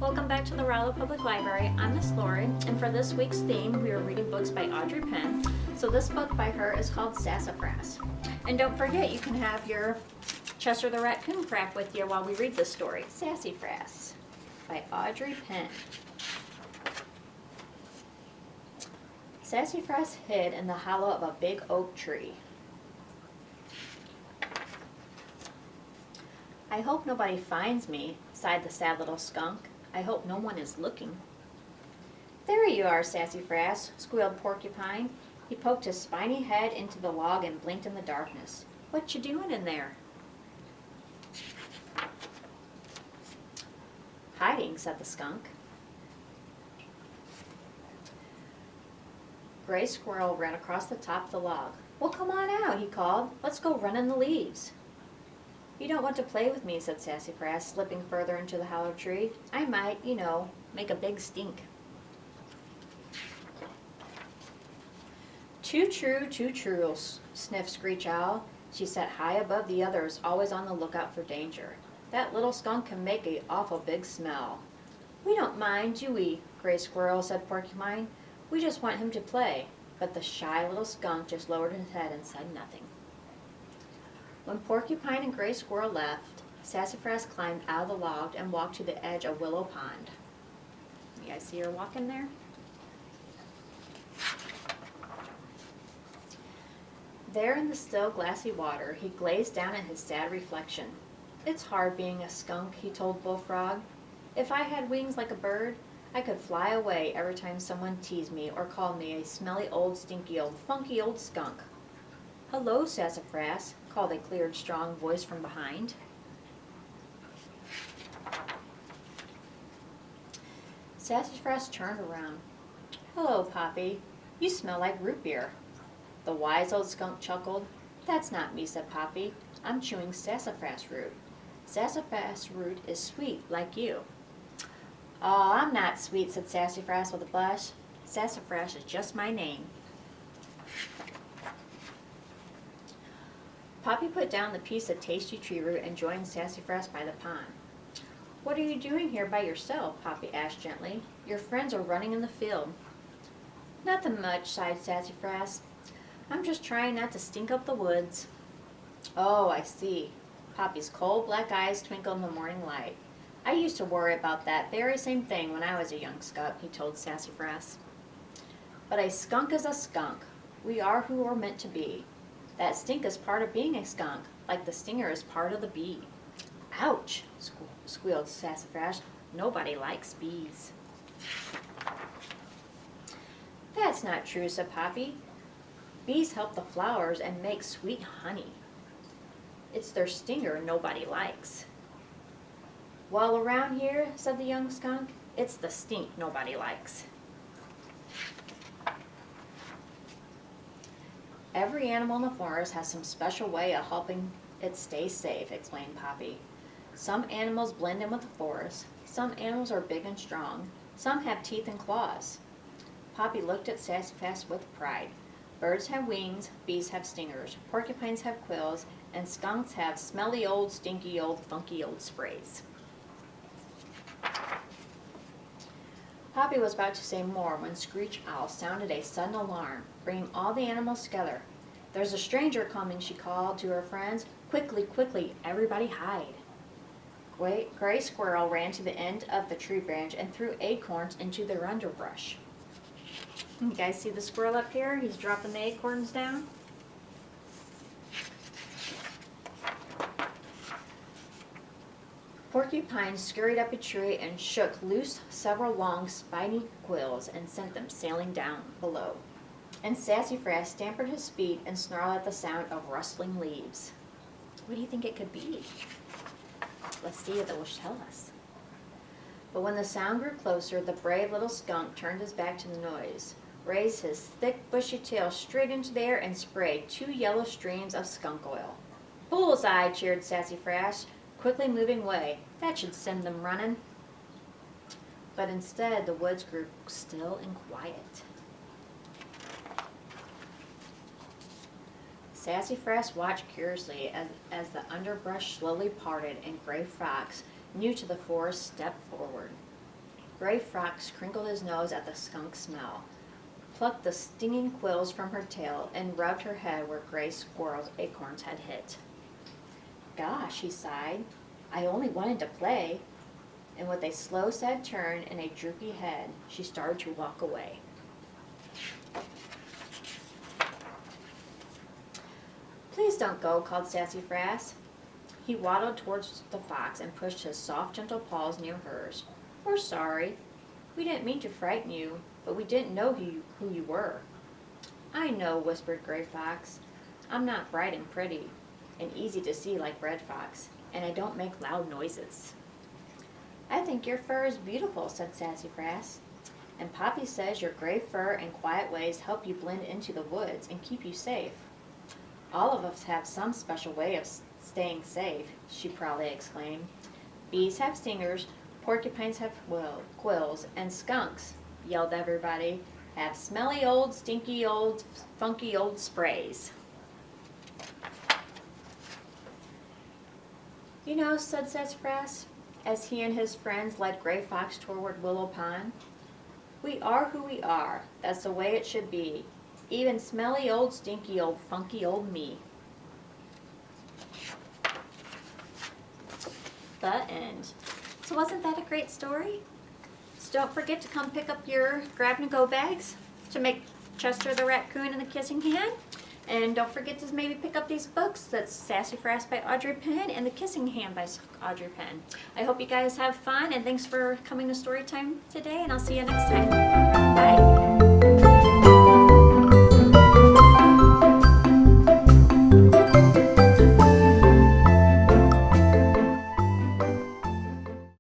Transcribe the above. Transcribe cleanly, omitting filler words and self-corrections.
Welcome back to the Rollo Public Library. I'm Miss Lori, and for this week's theme, we are reading books by Audrey Penn. So this book by her is called Sassafras. And don't forget, you can have your Chester the Raccoon crack with you while we read this story. Sassafras by Audrey Penn. Sassafras hid in the hollow of a big oak tree. I hope nobody finds me, sighed the sad little skunk. I hope no one is looking. There you are, Sassafras, squealed Porcupine. He poked his spiny head into the log and blinked in the darkness. What you doing in there? Hiding, said the skunk. Gray Squirrel ran across the top of the log. Well, come on out, he called. Let's go run in the leaves. You don't want to play with me, said Sassafras, slipping further into the hollow tree. I might, make a big stink. Too true, sniffed Screech Owl. She sat high above the others, always on the lookout for danger. That little skunk can make an awful big smell. We don't mind, do we, Gray Squirrel, said Porcupine. We just want him to play. But the shy little skunk just lowered his head and said nothing. When Porcupine and Gray Squirrel left, Sassafras climbed out of the log and walked to the edge of Willow Pond. You guys see her walking there? There in the still glassy water, he gazed down at his sad reflection. It's hard being a skunk, he told Bullfrog. If I had wings like a bird, I could fly away every time someone teased me or called me a smelly old, stinky old, funky old skunk. Hello, Sassafras, called a clear, strong voice from behind. Sassafras turned around. Hello, Poppy. You smell like root beer. The wise old skunk chuckled. That's not me, said Poppy. I'm chewing sassafras root. Sassafras root is sweet, like you. Oh, I'm not sweet, said Sassafras with a blush. Sassafras is just my name. Poppy put down the piece of tasty tree root and joined Sassafras by the pond. What are you doing here by yourself? Poppy asked gently. Your friends are running in the field. Nothing much, sighed Sassafras. I'm just trying not to stink up the woods. Oh, I see. Poppy's cold black eyes twinkled in the morning light. I used to worry about that very same thing when I was a young skunk, he told Sassafras. But a skunk is a skunk. We are who we're meant to be. That stink is part of being a skunk, like the stinger is part of the bee. Ouch, squealed Sassafras. Nobody likes bees. That's not true, said Poppy. Bees help the flowers and make sweet honey. It's their stinger nobody likes. Well, around here, said the young skunk, it's the stink nobody likes. Every animal in the forest has some special way of helping it stay safe, explained Poppy. Some animals blend in with the forest. Some animals are big and strong. Some have teeth and claws. Poppy looked at Sassafras with pride. Birds have wings, bees have stingers, porcupines have quills, and skunks have smelly old, stinky old, funky old sprays. Poppy was about to say more when Screech Owl sounded a sudden alarm, bringing all the animals together. There's a stranger coming, she called to her friends. Quickly, quickly, everybody hide. Gray Squirrel ran to the end of the tree branch and threw acorns into their underbrush. You guys see the squirrel up here? He's dropping the acorns down. Porcupine scurried up a tree and shook loose several long, spiny quills and sent them sailing down below. And Sassafras stamped his feet and snarled at the sound of rustling leaves. What do you think it could be? Let's see if it will tell us. But when the sound grew closer, the brave little skunk turned his back to the noise, raised his thick, bushy tail straight into the air, and sprayed 2 yellow streams of skunk oil. Bullseye, cheered Sassafras, quickly moving away. That should send them running. But instead, the woods grew still and quiet. Sassafras watched curiously as the underbrush slowly parted and Gray Fox, new to the forest, stepped forward. Gray Fox crinkled his nose at the skunk smell, plucked the stinging quills from her tail, and rubbed her head where Gray Squirrel's acorns had hit. "Gosh," he sighed, "I only wanted to play." And with a slow, sad turn and a droopy head, she started to walk away. "Please don't go," called Sassafras. He waddled towards the fox and pushed his soft, gentle paws near hers. "We're sorry. We didn't mean to frighten you, but we didn't know who you were." "I know," whispered Gray Fox. "I'm not bright and pretty, and easy to see like Red Fox, and I don't make loud noises." "I think your fur is beautiful," said Sassafras. "And Poppy says your gray fur and quiet ways help you blend into the woods and keep you safe." "All of us have some special way of staying safe," she proudly exclaimed. "Bees have stingers, porcupines have quills, and skunks," yelled everybody, "have smelly old, stinky old, funky old sprays." "You know," said Sassafras, as he and his friends led Gray Fox toward Willow Pond, "we are who we are. That's the way it should be. Even smelly old, stinky old, funky old me." The end. So wasn't that a great story? So don't forget to come pick up your grab-and-go bags to make Chester the Raccoon and the Kissing Hand. And don't forget to maybe pick up these books. That's Sassafras by Audrey Penn and The Kissing Hand by Audrey Penn. I hope you guys have fun, and thanks for coming to Storytime today, and I'll see you next time. Bye.